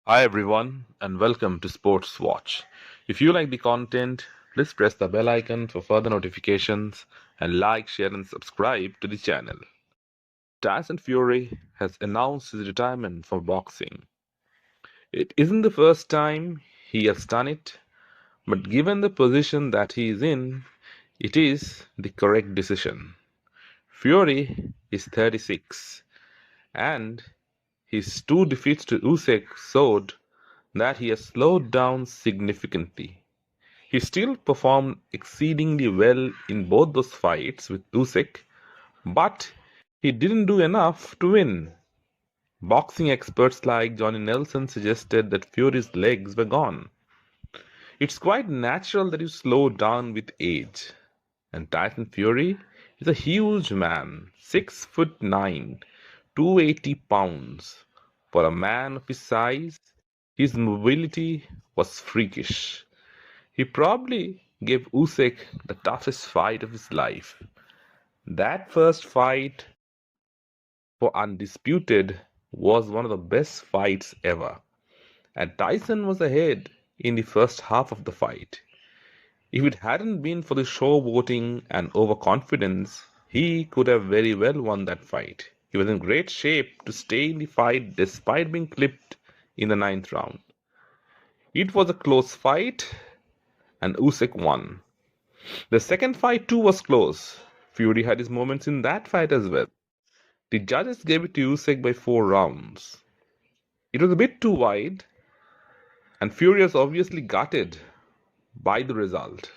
Hi everyone and welcome to Sports Watch. If you like the content, please press the bell icon for further notifications and like, share and subscribe to the channel. Tyson Fury has announced his retirement from boxing. It isn't the first time he has done it, but given the position that he is in, it is the correct decision. Fury is 36 and his two defeats to Usyk showed that he has slowed down significantly. He still performed exceedingly well in both those fights with Usyk, but he didn't do enough to win. Boxing experts like Johnny Nelson suggested that Fury's legs were gone. It's quite natural that you slow down with age. And Tyson Fury is a huge man, 6'9", 280 pounds. For a man of his size, his mobility was freakish. He probably gave Usyk the toughest fight of his life. That first fight for Undisputed was one of the best fights ever, and Tyson was ahead in the first half of the fight. If it hadn't been for the showboating and overconfidence, he could have very well won that fight. He was in great shape to stay in the fight despite being clipped in the ninth round. It was a close fight, and Usyk won. The second fight too was close. Fury had his moments in that fight as well. The judges gave it to Usyk by 4 rounds. It was a bit too wide, and Fury was obviously gutted by the result.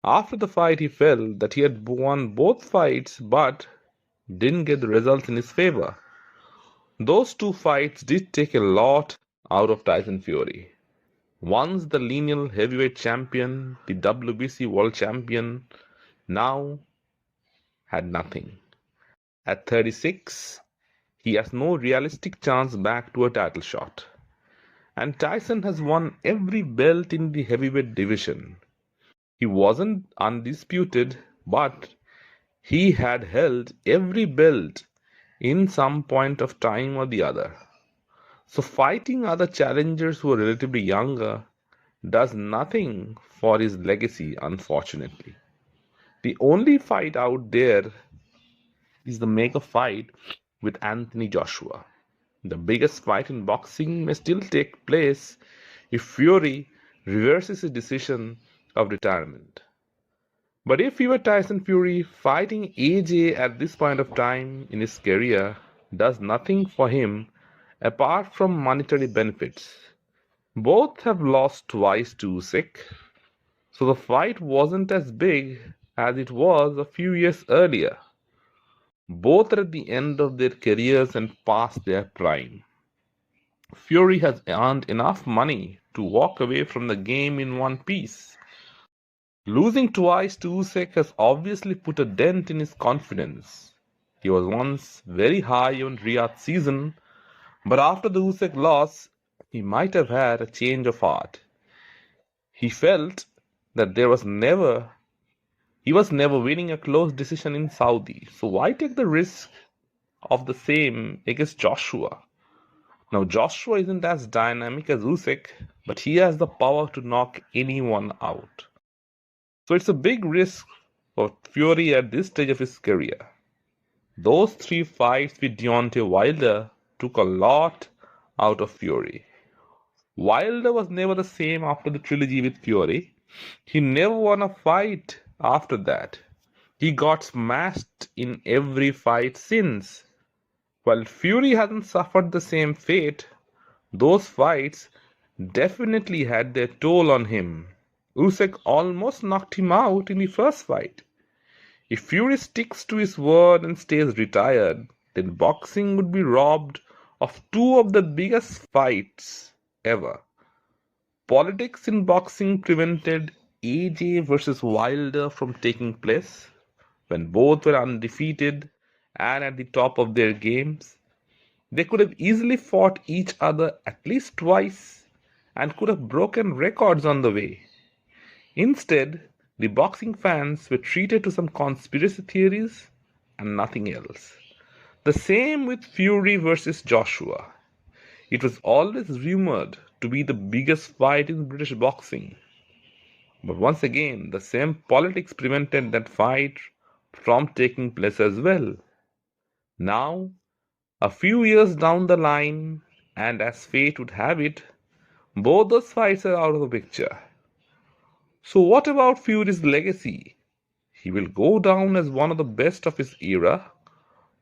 After the fight, he felt that he had won both fights but didn't get the results in his favor. Those two fights did take a lot out of Tyson Fury. Once the lineal heavyweight champion, the WBC world champion, now had nothing. At 36, he has no realistic chance back to a title shot. And Tyson has won every belt in the heavyweight division. He wasn't undisputed, but he had held every belt in some point of time or the other. So fighting other challengers who are relatively younger does nothing for his legacy, unfortunately. The only fight out there is the mega fight with Anthony Joshua. The biggest fight in boxing may still take place if Fury reverses his decision of retirement. But if you were Tyson Fury, fighting AJ at this point of time in his career does nothing for him apart from monetary benefits. Both have lost twice to Usyk, so the fight wasn't as big as it was a few years earlier. Both are at the end of their careers and past their prime. Fury has earned enough money to walk away from the game in one piece. Losing twice to Usyk has obviously put a dent in his confidence. He was once very high on Riyadh's season, but after the Usyk loss, he might have had a change of heart. He felt that he was never winning a close decision in Saudi, so why take the risk of the same against Joshua? Now Joshua isn't as dynamic as Usyk, but he has the power to knock anyone out. So it's a big risk for Fury at this stage of his career. Those three fights with Deontay Wilder took a lot out of Fury. Wilder was never the same after the trilogy with Fury. He never won a fight after that. He got smashed in every fight since. While Fury hasn't suffered the same fate, those fights definitely had their toll on him. Usyk almost knocked him out in the first fight. If Fury sticks to his word and stays retired, then boxing would be robbed of two of the biggest fights ever. Politics in boxing prevented AJ versus Wilder from taking place when both were undefeated and at the top of their games. They could have easily fought each other at least twice and could have broken records on the way. Instead, the boxing fans were treated to some conspiracy theories and nothing else. The same with Fury versus Joshua. It was always rumored to be the biggest fight in British boxing. But once again, the same politics prevented that fight from taking place as well. Now, a few years down the line, and as fate would have it, both those fights are out of the picture. So, what about Fury's legacy? He will go down as one of the best of his era,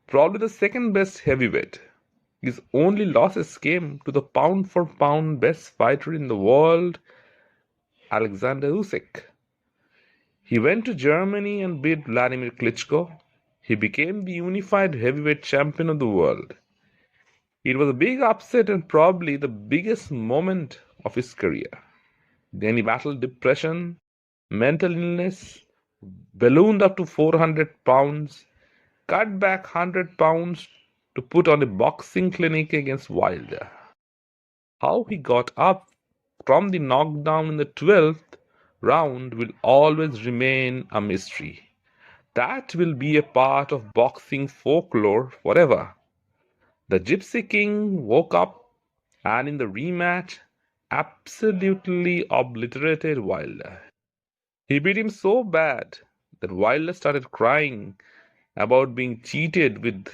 probably the second best heavyweight. His only losses came to the pound for pound best fighter in the world, Oleksandr Usyk. He went to Germany and beat Vladimir Klitschko. He became the unified heavyweight champion of the world. It was a big upset and probably the biggest moment of his career. Then he battled depression, mental illness, ballooned up to 400 pounds, cut back 100 pounds to put on a boxing clinic against Wilder. How he got up from the knockdown in the 12th round will always remain a mystery. That will be a part of boxing folklore forever. The Gypsy King woke up and in the rematch absolutely obliterated Wilder. He beat him so bad that Wilder started crying about being cheated with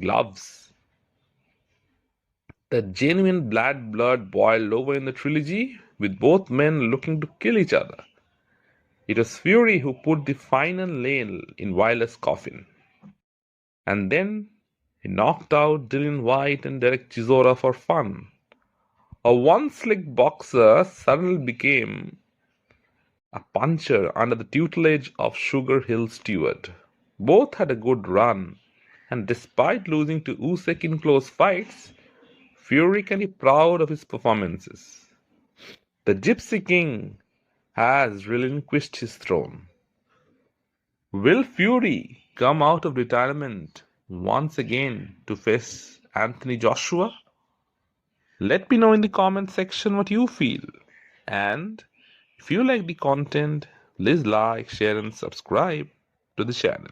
gloves. The genuine blood boiled over in the trilogy, with both men looking to kill each other. It was Fury who put the final nail in Wilder's coffin. And then he knocked out Dillian White and Derek Chisora for fun. A one-slick boxer suddenly became a puncher under the tutelage of Sugar Hill Stewart. Both had a good run, and despite losing to Usyk in close fights, Fury can be proud of his performances. The Gypsy King has relinquished his throne. Will Fury come out of retirement once again to face Anthony Joshua? Let me know in the comment section what you feel. And if you like the content, please like, share, and subscribe to the channel.